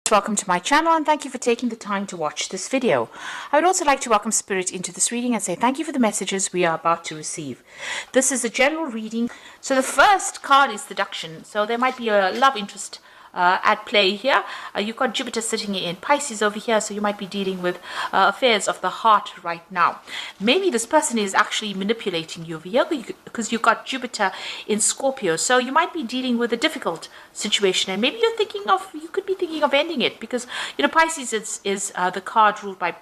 Welcome to my channel and thank you for taking the time to watch this video. I would also like to welcome Spirit into this reading and say thank you for the messages we are about to receive. This is a general reading. So the first card is seduction. So there might be a love interest at play here. You've got Jupiter sitting in Pisces over here, so you might be dealing with affairs of the heart right now. Maybe this person is actually manipulating you over here because you've got Jupiter in Scorpio, so you might be dealing with a difficult situation, and maybe you could be thinking of ending it because Pisces is the card ruled by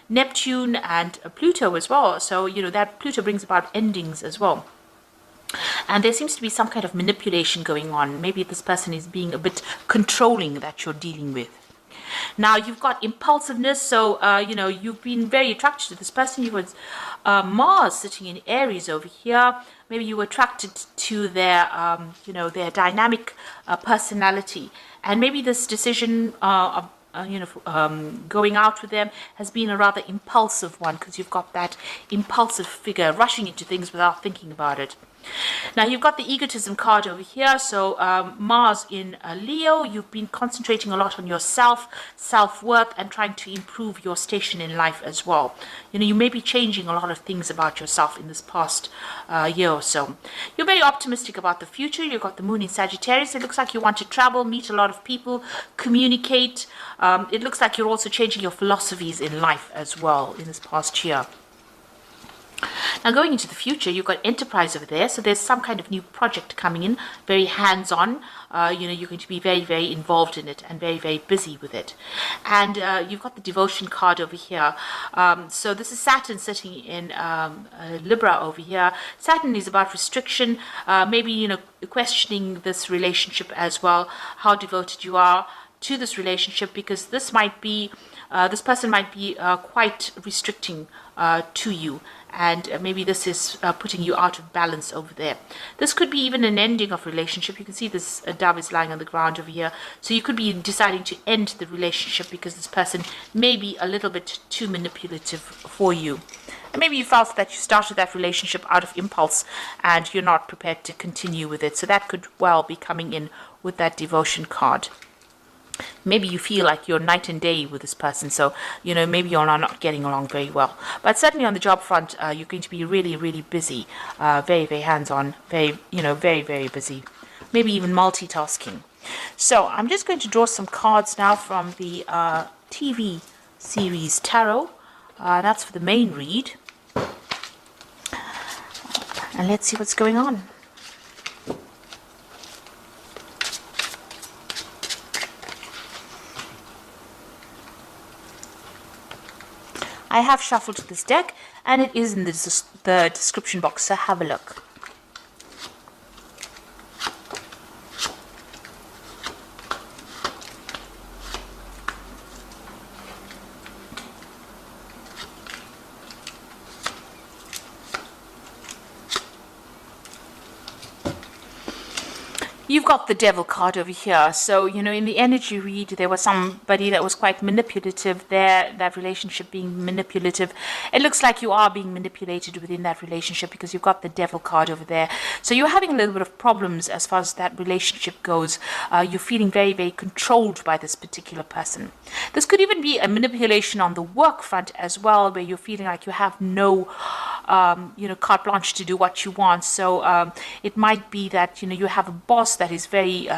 Neptune and Pluto as well, so that Pluto brings about endings as well. And there seems to be some kind of manipulation going on. Maybe this person is being a bit controlling that you're dealing with. Now, you've got impulsiveness. So, you've been very attracted to this person. You was Mars sitting in Aries over here. Maybe you were attracted to their, their dynamic personality. And maybe this decision of going out with them has been a rather impulsive one because you've got that impulsive figure rushing into things without thinking about it. Now, you've got the egotism card over here. So Mars in Leo, you've been concentrating a lot on yourself, self-worth, and trying to improve your station in life as well. You may be changing a lot of things about yourself in this past year or so. You're very optimistic about the future. You've got the moon in Sagittarius. It looks like you want to travel, meet a lot of people, communicate. It looks like you're also changing your philosophies in life as well in this past year. Now, going into the future, you've got enterprise over there. So there's some kind of new project coming in, very hands-on. You're going to be very, very involved in it and very, very busy with it. And you've got the devotion card over here. So this is Saturn sitting in Libra over here. Saturn is about restriction, maybe, questioning this relationship as well, how devoted you are to this relationship, because this person might be quite restricting to you. And maybe this is putting you out of balance over there. This could be even an ending of relationship. You can see this dove is lying on the ground over here. So you could be deciding to end the relationship because this person may be a little bit too manipulative for you. And maybe you felt that you started that relationship out of impulse and you're not prepared to continue with it. So that could well be coming in with that devotion card. Maybe you feel like you're night and day with this person, so maybe you're not getting along very well. But certainly on the job front, you're going to be really, really busy, very, very hands-on, very, very, very busy, maybe even multitasking. So I'm just going to draw some cards now from the TV series Tarot. That's for the main read, and let's see what's going on. I have shuffled this deck, and it is in the description box, so have a look. You've got the devil card over here. So, in the energy read, there was somebody that was quite manipulative there, that relationship being manipulative. It looks like you are being manipulated within that relationship because you've got the devil card over there. So you're having a little bit of problems as far as that relationship goes. You're feeling very, very controlled by this particular person. This could even be a manipulation on the work front as well, where you're feeling like you have no carte blanche to do what you want. So it might be that you have a boss that is very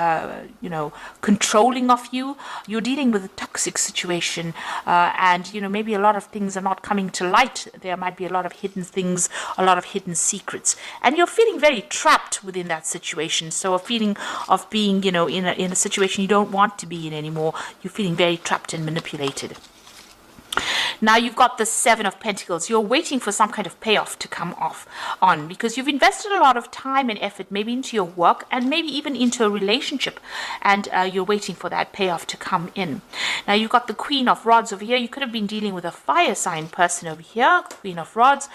controlling of you. You're dealing with a toxic situation, and maybe a lot of things are not coming to light. There might be a lot of hidden things, a lot of hidden secrets, and you're feeling very trapped within that situation. So a feeling of being in a situation you don't want to be in anymore. You're feeling very trapped and manipulated. Now you've got the Seven of Pentacles. You're waiting for some kind of payoff to come on because you've invested a lot of time and effort maybe into your work and maybe even into a relationship, and you're waiting for that payoff to come in. Now you've got the Queen of Rods over here. You could have been dealing with a fire sign person over here, Queen of Rods.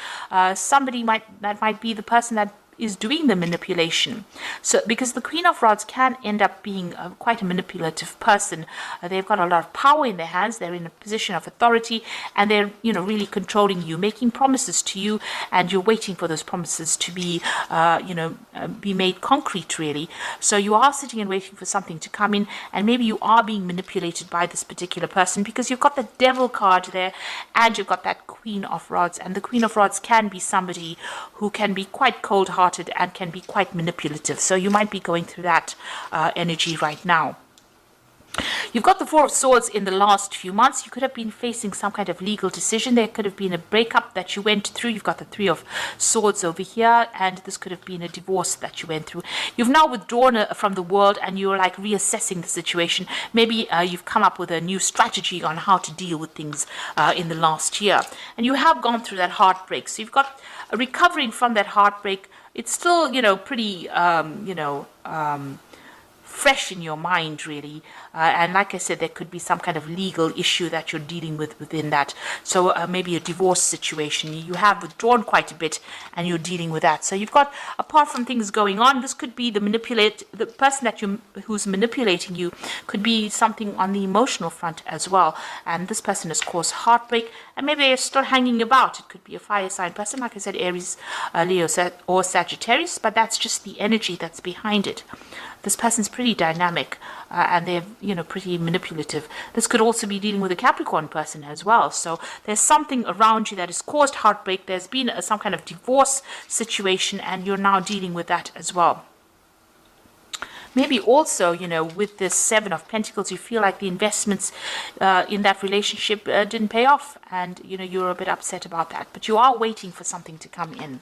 Somebody that might be the person that is doing the manipulation. So because the Queen of Rods can end up being quite a manipulative person. They've got a lot of power in their hands. They're in a position of authority, and they're, you know, really controlling you, making promises to you, and you're waiting for those promises to be, be made concrete, really. So you are sitting and waiting for something to come in, and maybe you are being manipulated by this particular person because you've got the Devil card there, and you've got that Queen of Rods. And the Queen of Rods can be somebody who can be quite cold-hearted and can be quite manipulative. So you might be going through that energy right now. You've got the Four of Swords in the last few months. You could have been facing some kind of legal decision. There could have been a breakup that you went through. You've got the Three of Swords over here, and this could have been a divorce that you went through. You've now withdrawn from the world, and you're like reassessing the situation. Maybe you've come up with a new strategy on how to deal with things in the last year. And you have gone through that heartbreak. So you've got recovering from that heartbreak. It's still, you know, pretty, fresh in your mind, really, and like I said, there could be some kind of legal issue that you're dealing with within that. So maybe a divorce situation. You have withdrawn quite a bit, and you're dealing with that. So you've got, apart from things going on, this could be the person that who's manipulating you could be something on the emotional front as well, and this person has caused heartbreak, and maybe they're still hanging about. It could be a fire sign person, like I said, Aries, Leo, or Sagittarius, but that's just the energy that's behind it. This person's pretty dynamic, and they're, you know, pretty manipulative. This could also be dealing with a Capricorn person as well. So there's something around you that has caused heartbreak. There's been some kind of divorce situation, and you're now dealing with that as well. Maybe also, you know, with this Seven of Pentacles, you feel like the investments in that relationship didn't pay off, and, you know, you're a bit upset about that. But you are waiting for something to come in.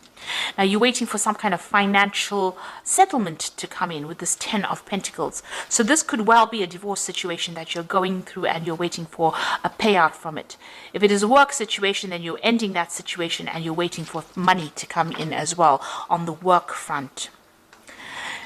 Now, you're waiting for some kind of financial settlement to come in with this Ten of Pentacles. So this could well be a divorce situation that you're going through, and you're waiting for a payout from it. If it is a work situation, then you're ending that situation, and you're waiting for money to come in as well on the work front.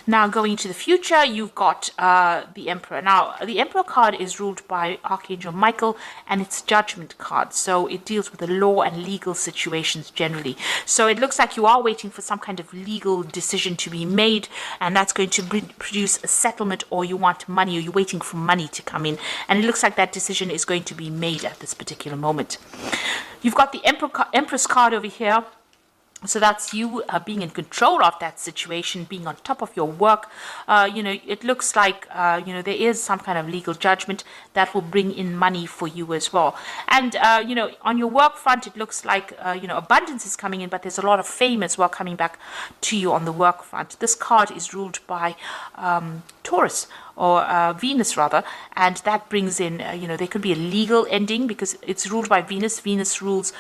Now, going into the future, you've got the Emperor. Now, the Emperor card is ruled by Archangel Michael, and it's Judgment card. So it deals with the law and legal situations generally. So it looks like you are waiting for some kind of legal decision to be made, and that's going to produce a settlement, or you want money, or you're waiting for money to come in. And it looks like that decision is going to be made at this particular moment. You've got the Empress card over here. So that's you being in control of that situation, being on top of your work. It looks like, there is some kind of legal judgment that will bring in money for you as well. And, on your work front, it looks like, abundance is coming in, but there's a lot of fame as well coming back to you on the work front. This card is ruled by Taurus, or Venus rather, and that brings in, there could be a legal ending because it's ruled by Venus. Venus rules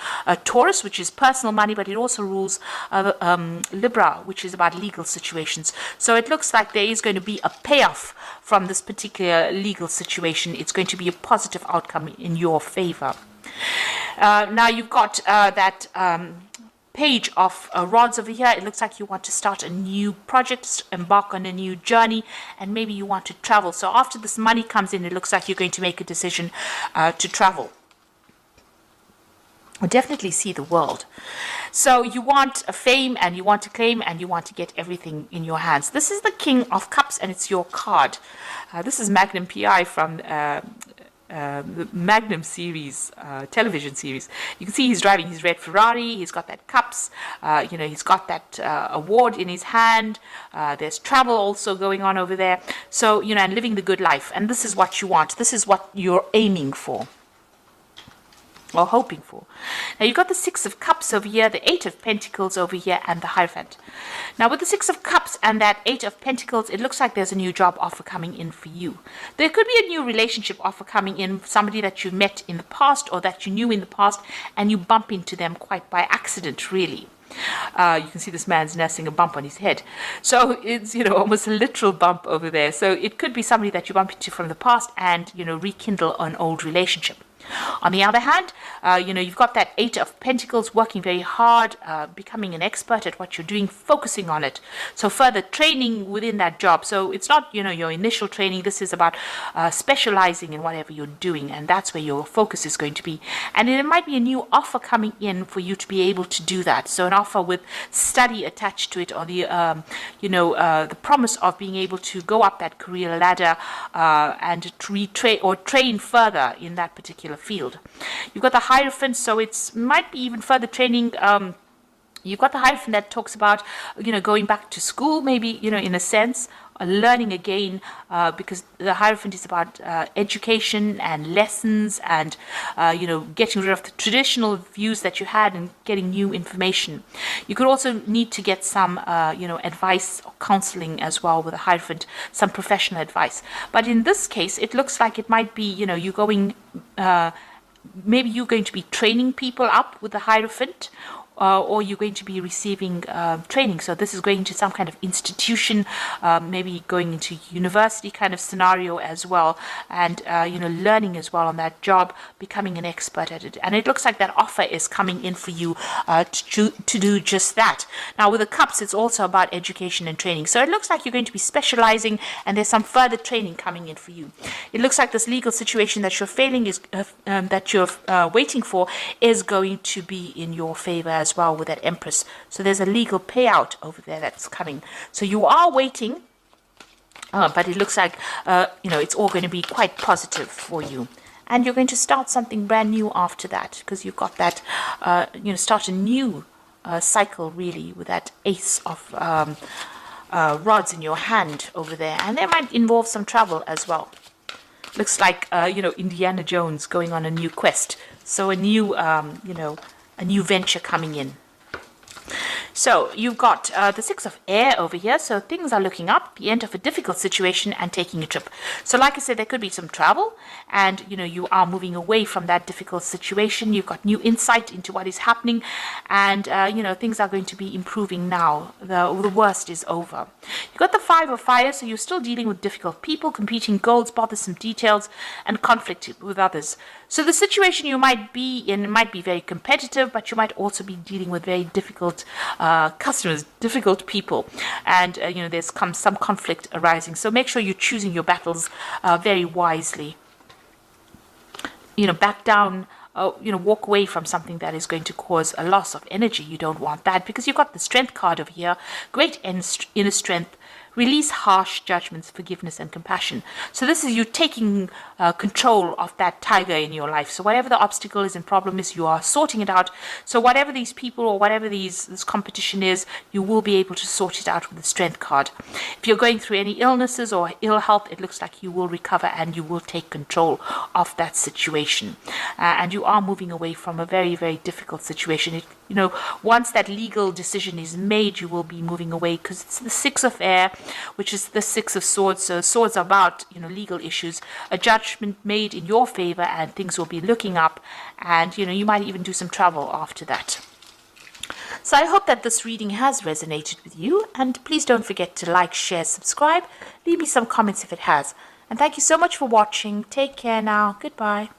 Taurus, which is personal money, but it also rules Libra, which is about legal situations. So it looks like there is going to be a payoff from this particular legal situation. It's going to be a positive outcome in your favor. Now you've got that Page of Rods over here. It looks like you want to start a new project, embark on a new journey, and maybe you want to travel. So after this money comes in, it looks like you're going to make a decision to travel. Or definitely see the world. So you want a fame, and you want to claim, and you want to get everything in your hands. This is the King of Cups, and it's your card. This is Magnum PI from the Magnum series, television series. You can see he's driving his red Ferrari. He's got that cups. He's got that award in his hand. There's travel also going on over there. So, and living the good life. And this is what you want. This is what you're aiming for, or hoping for. Now you've got the Six of Cups over here, the Eight of Pentacles over here, and the Hierophant. Now with the Six of Cups and that Eight of Pentacles, it looks like there's a new job offer coming in for you. There could be a new relationship offer coming in, somebody that you met in the past or that you knew in the past, and you bump into them quite by accident, really. You can see this man's nursing a bump on his head. So it's, almost a literal bump over there. So it could be somebody that you bump into from the past and, rekindle an old relationship. On the other hand, you've got that Eight of Pentacles, working very hard, becoming an expert at what you're doing, focusing on it. So further training within that job. So it's not, your initial training. This is about specializing in whatever you're doing, and that's where your focus is going to be. And it might be a new offer coming in for you to be able to do that. So an offer with study attached to it, or the promise of being able to go up that career ladder and train further in that particular field. You've got the Hierophant, so it might be even further training. You've got the Hierophant that talks about, going back to school, maybe, in a sense, learning again, because the Hierophant is about education and lessons and, getting rid of the traditional views that you had and getting new information. You could also need to get some, advice or counseling as well with the Hierophant, some professional advice. But in this case, it looks like it might be, you're going, maybe you're going to be training people up with the Hierophant, or you're going to be receiving training. So this is going to some kind of institution, maybe going into university kind of scenario as well, and learning as well on that job, becoming an expert at it. And it looks like that offer is coming in for you to do just that. Now with the Cups, it's also about education and training. So it looks like you're going to be specializing, and there's some further training coming in for you. It looks like this legal situation that you're waiting for is going to be in your favor as well with that Empress. So there's a legal payout over there that's coming. So you are waiting, but it looks like it's all going to be quite positive for you. And you're going to start something brand new after that, because you've got that, start a new cycle really with that Ace of Rods in your hand over there. And that might involve some travel as well. Looks like, Indiana Jones going on a new quest. So a new, a new venture coming in. So you've got the Six of Air over here. So things are looking up, the end of a difficult situation and taking a trip. So like I said, there could be some travel, and you are moving away from that difficult situation. You've got new insight into what is happening, and things are going to be improving now. The worst is over. You've got the Five of Fire, so you're still dealing with difficult people, competing goals, bothersome details, and conflict with others. So the situation you might be in might be very competitive, but you might also be dealing with very difficult customers, difficult people, and there's some conflict arising. So make sure you're choosing your battles very wisely. Back down. Walk away from something that is going to cause a loss of energy. You don't want that, because you've got the Strength card over here. Great inner strength. Release harsh judgments, forgiveness, and compassion. So this is you taking control of that tiger in your life. So whatever the obstacle is and problem is, you are sorting it out. So whatever these people or whatever this competition is, you will be able to sort it out with the Strength card. If you're going through any illnesses or ill health, it looks like you will recover and you will take control of that situation. And you are moving away from a very, very difficult situation. Once that legal decision is made, you will be moving away, because it's the Six of Air, which is the Six of Swords. So swords are about legal issues, a judgment made in your favor, and things will be looking up, and you might even do some travel after that. So I hope that this reading has resonated with you, and please don't forget to like, share, subscribe, leave me some comments if it has. And thank you so much for watching. Take care now. Goodbye.